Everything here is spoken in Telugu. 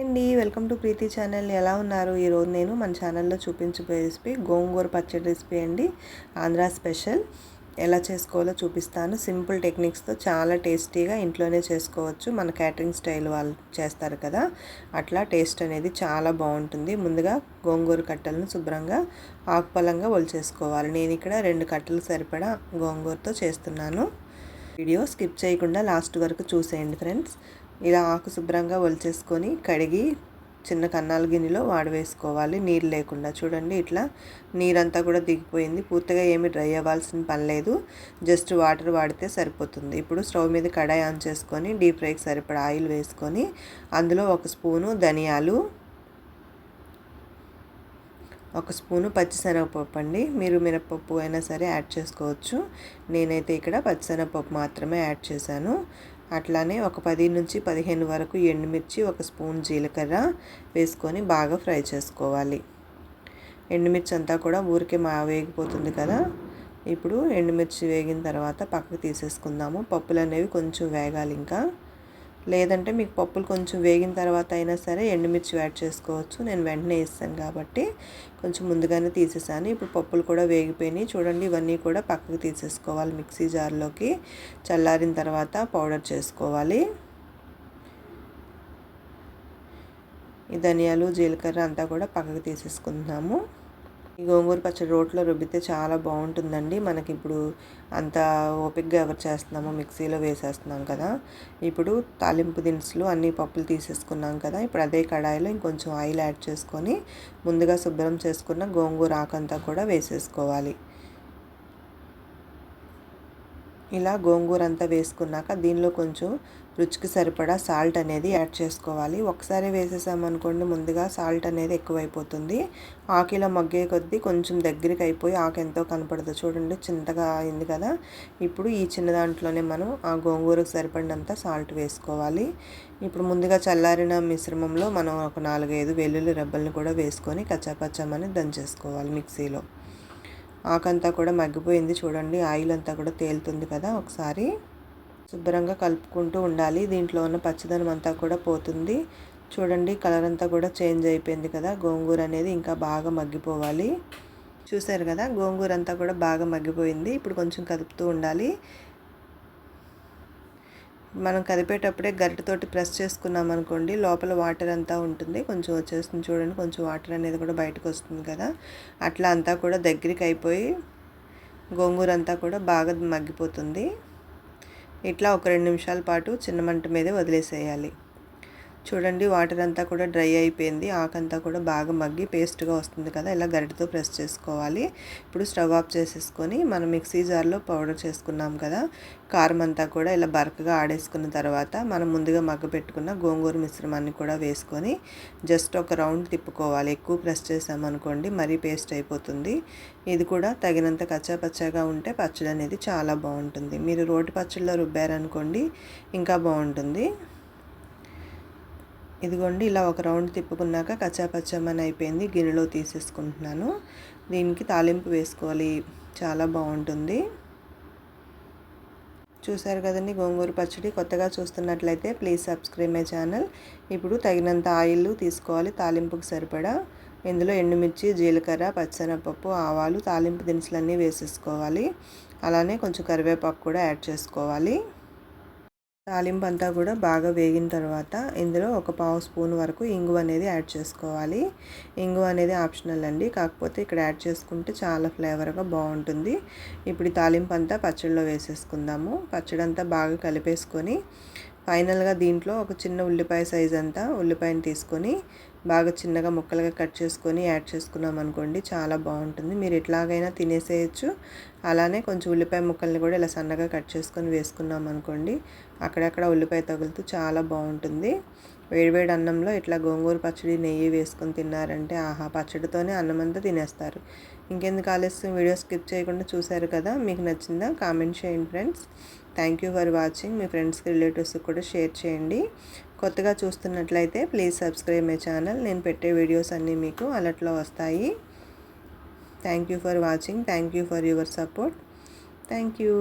అండి వెల్కమ్ టు ప్రీతి ఛానల్. ఎలా ఉన్నారు? ఈరోజు నేను మన ఛానల్లో చూపించబోయే రెసిపీ గోంగూర పచ్చడి రెసిపీ అండి. ఆంధ్ర స్పెషల్. ఎలా చేసుకోవాలో చూపిస్తాను. సింపుల్ టెక్నిక్స్తో చాలా టేస్టీగా ఇంట్లోనే చేసుకోవచ్చు. మన క్యాటరింగ్ స్టైల్ వాళ్ళు చేస్తారు కదా, అట్లా టేస్ట్ అనేది చాలా బాగుంటుంది. ముందుగా గోంగూర కట్టలను శుభ్రంగా ఆకుపలంగా ఒలిచేసుకోవాలి. నేను ఇక్కడ 2 కట్టలు సరిపడా గోంగూరతో చేస్తున్నాను. వీడియో స్కిప్ చేయకుండా లాస్ట్ వరకు చూసేయండి ఫ్రెండ్స్. ఇలా ఆకు శుభ్రంగా ఒలిచేసుకొని కడిగి చిన్న కన్నాల గిన్నెలో వాడవేసుకోవాలి, నీళ్ళు లేకుండా. చూడండి, ఇట్లా నీరంతా కూడా దిగిపోయింది. పూర్తిగా ఏమి డ్రై అవ్వాల్సిన పని లేదు, జస్ట్ వాటర్ వాడితే సరిపోతుంది. ఇప్పుడు స్టవ్ మీద కడాయి ఆన్ చేసుకొని డీప్ ఫ్రైకి సరిపడా ఆయిల్ వేసుకొని అందులో 1 స్పూను ధనియాలు, 1 స్పూను పచ్చిశనగపప్పు అండి. మీరు మినపప్పు అయినా సరే యాడ్ చేసుకోవచ్చు. నేనైతే ఇక్కడ పచ్చిశనగపప్పు మాత్రమే యాడ్ చేశాను. అట్లానే ఒక 10 నుంచి 15 వరకు ఎండుమిర్చి, 1 స్పూన్ జీలకర్ర వేసుకొని బాగా ఫ్రై చేసుకోవాలి. ఎండుమిర్చి అంతా కూడా ఊరికే వేగిపోతుంది కదా. ఇప్పుడు ఎండుమిర్చి వేగిన తర్వాత పక్కకు తీసేసుకుందాము. పప్పులు అనేవి కొంచెం వేగాలి ఇంకా. లేదంటే మీకు పప్పులు కొంచెం వేగిన తర్వాత అయినా సరే ఎండుమిర్చి యాడ్ చేసుకోవచ్చు. నేను వెంటనే వేస్తాను కాబట్టి కొంచెం ముందుగానే తీసేసాను. ఇప్పుడు పప్పులు కూడా వేగిపోయినాయి. చూడండి, ఇవన్నీ కూడా పక్కకు తీసేసుకోవాలి. మిక్సీ జార్లోకి చల్లారిన తర్వాత పౌడర్ చేసుకోవాలి. ఈ ధనియాలు, జీలకర్ర అంతా కూడా పక్కకు తీసేసుకుంటున్నాము. ఈ గోంగూర పచ్చడి రోట్లో రుబ్బితే చాలా బాగుంటుందండి. మనకి ఇప్పుడు అంత ఓపికగా ఎవరు చేస్తున్నామో మిక్సీలో వేసేస్తున్నాం కదా. ఇప్పుడు తాలింపు దినుసులు అన్ని పప్పులు తీసేసుకున్నాం కదా. ఇప్పుడు అదే కడాయిలో ఇంకొంచెం ఆయిల్ యాడ్ చేసుకొని ముందుగా శుభ్రం చేసుకున్న గోంగూర ఆకంతా కూడా వేసేసుకోవాలి. ఇలా గోంగూర అంతా వేసుకున్నాక దీనిలో కొంచెం రుచికి సరిపడా సాల్ట్ అనేది యాడ్ చేసుకోవాలి. ఒకసారి వేసేసామనుకోండి ముందుగా సాల్ట్ అనేది ఎక్కువైపోతుంది. ఆకు ఇలా మగ్గే కొద్దీ కొంచెం దగ్గరికి అయిపోయి ఆకు ఎంతో కనపడదు. చూడండి, చిన్నగా అయింది కదా. ఇప్పుడు ఈ చిన్న దాంట్లోనే మనం ఆ గోంగూరకు సరిపడినంత సాల్ట్ వేసుకోవాలి. ఇప్పుడు ముందుగా చల్లారిన మిశ్రమంలో మనం ఒక 4-5 వెల్లుల్లి రెబ్బలను కూడా వేసుకొని కచ్చాపచ్చామని దంచేసుకోవాలి మిక్సీలో. ఆకంతా కూడా మగ్గిపోయింది. చూడండి, ఆయిల్ అంతా కూడా తేలుతుంది కదా. ఒకసారి శుభ్రంగా కలుపుకుంటూ ఉండాలి. దీంట్లో ఉన్న పచ్చిదనం అంతా కూడా పోతుంది. చూడండి, కలర్ అంతా కూడా చేంజ్ అయిపోయింది కదా. గోంగూర అనేది ఇంకా బాగా మగ్గిపోవాలి. చూసారు కదా, గోంగూర అంతా కూడా బాగా మగ్గిపోయింది. ఇప్పుడు కొంచెం కలుపుతూ ఉండాలి. మనం కదిపేటప్పుడే గరిటెతోటి ప్రెస్ చేసుకున్నాం అనుకోండి, లోపల వాటర్ అంతా ఉంటుంది, కొంచెం వచ్చేస్తుంది. చూడండి, కొంచెం వాటర్ అనేది కూడా బయటకు వస్తుంది కదా. అట్లా అంతా కూడా దగ్గరికి అయిపోయి గోంగూర అంతా కూడా బాగా మగ్గిపోతుంది. ఇట్లా ఒక 2 నిమిషాల పాటు చిన్న మంట మీదే వదిలేసేయాలి. చూడండి, వాటర్ అంతా కూడా డ్రై అయిపోయింది. ఆకంతా కూడా బాగా మగ్గి పేస్ట్గా వస్తుంది కదా. ఇలా గరిటెతో ప్రెస్ చేసుకోవాలి. ఇప్పుడు స్టవ్ ఆఫ్ చేసేసుకొని మనం మిక్సీ జార్లో పౌడర్ చేసుకున్నాం కదా, కారం అంతా కూడా ఇలా బరకగా ఆడేసుకున్న తర్వాత మనం ముందుగా మగ్గపెట్టుకున్న గోంగూర మిశ్రమాన్ని కూడా వేసుకొని జస్ట్ ఒక రౌండ్ తిప్పుకోవాలి. ఎక్కువ ప్రెస్ చేసామనుకోండి మరీ పేస్ట్ అయిపోతుంది. ఇది కూడా తగినంత కచ్చాపచ్చాగా ఉంటే పచ్చడి అనేది చాలా బాగుంటుంది. మీరు రోటి పచ్చడిలో రుబ్బారనుకోండి ఇంకా బాగుంటుంది. ఇదిగోండి, ఇలా ఒక రౌండ్ తిప్పుకున్నాక కచ్చాపచ్చామని అయిపోయింది. గిన్నెలో తీసేసుకుంటున్నాను. దీనికి తాలింపు వేసుకోవాలి, చాలా బాగుంటుంది. చూసారు కదండి గోంగూర పచ్చడి. కొత్తగా చూస్తున్నట్లయితే ప్లీజ్ సబ్స్క్రైబ్ మై ఛానల్. ఇప్పుడు తగినంత ఆయిల్ తీసుకోవాలి తాలింపుకి సరిపడా. ఇందులో ఎండుమిర్చి, జీలకర్ర, పచ్చిశనగపప్పు, ఆవాలు, తాలింపు దినుసులన్నీ వేసేసుకోవాలి. అలానే కొంచెం కరివేపాకు కూడా యాడ్ చేసుకోవాలి. తాలింపు అంతా కూడా బాగా వేగిన తర్వాత ఇందులో ఒక 1/2 స్పూన్ వరకు ఇంగువ అనేది యాడ్ చేసుకోవాలి. ఇంగువ అనేది ఆప్షనల్ అండి, కాకపోతే ఇక్కడ యాడ్ చేసుకుంటే చాలా ఫ్లేవర్గా బాగుంటుంది. ఇప్పుడు ఈ తాలింపు అంతా పచ్చడిలో వేసేసుకుందాము. పచ్చడి అంతా బాగా కలిపేసుకొని ఫైనల్గా దీంట్లో ఒక చిన్న ఉల్లిపాయ సైజ్ అంతా ఉల్లిపాయను తీసుకొని బాగా చిన్నగా ముక్కలుగా కట్ చేసుకొని యాడ్ చేసుకున్నాం అనుకోండి, చాలా బాగుంటుంది. మీరు ఎట్లాగైనా తినేసేయచ్చు. అలానే కొంచెం ఉల్లిపాయ ముక్కల్ని కూడా ఇలా సన్నగా కట్ చేసుకొని వేసుకున్నాం అనుకోండి, అక్కడక్కడ ఉల్లిపాయ తగులుతూ చాలా బాగుంటుంది. వేడివేడి అన్నంలో ఇట్లా గోంగూర పచ్చడి నెయ్యి వేసుకొని తిన్నారంటే ఆహా, పచ్చడితోనే అన్నం అంతా తినేస్తారు. ఇంకెందుకు ఆలస్యం, వీడియో స్కిప్ చేయకుండా చూశారు కదా. మీకు నచ్చిందా కామెంట్ చేయండి friends. Thank you for watching. మీ ఫ్రెండ్స్కి, రిలేటివ్స్కి కూడా షేర్ చేయండి. కొత్తగా చూస్తున్నట్లయితే ప్లీజ్ సబ్స్క్రైబ్ మై ఛానల్. నేను పెట్టే వీడియోస్ అన్నీ మీకు అలర్ట్లో వస్తాయి. Thank you for watching. Thank you for your support. Thank you.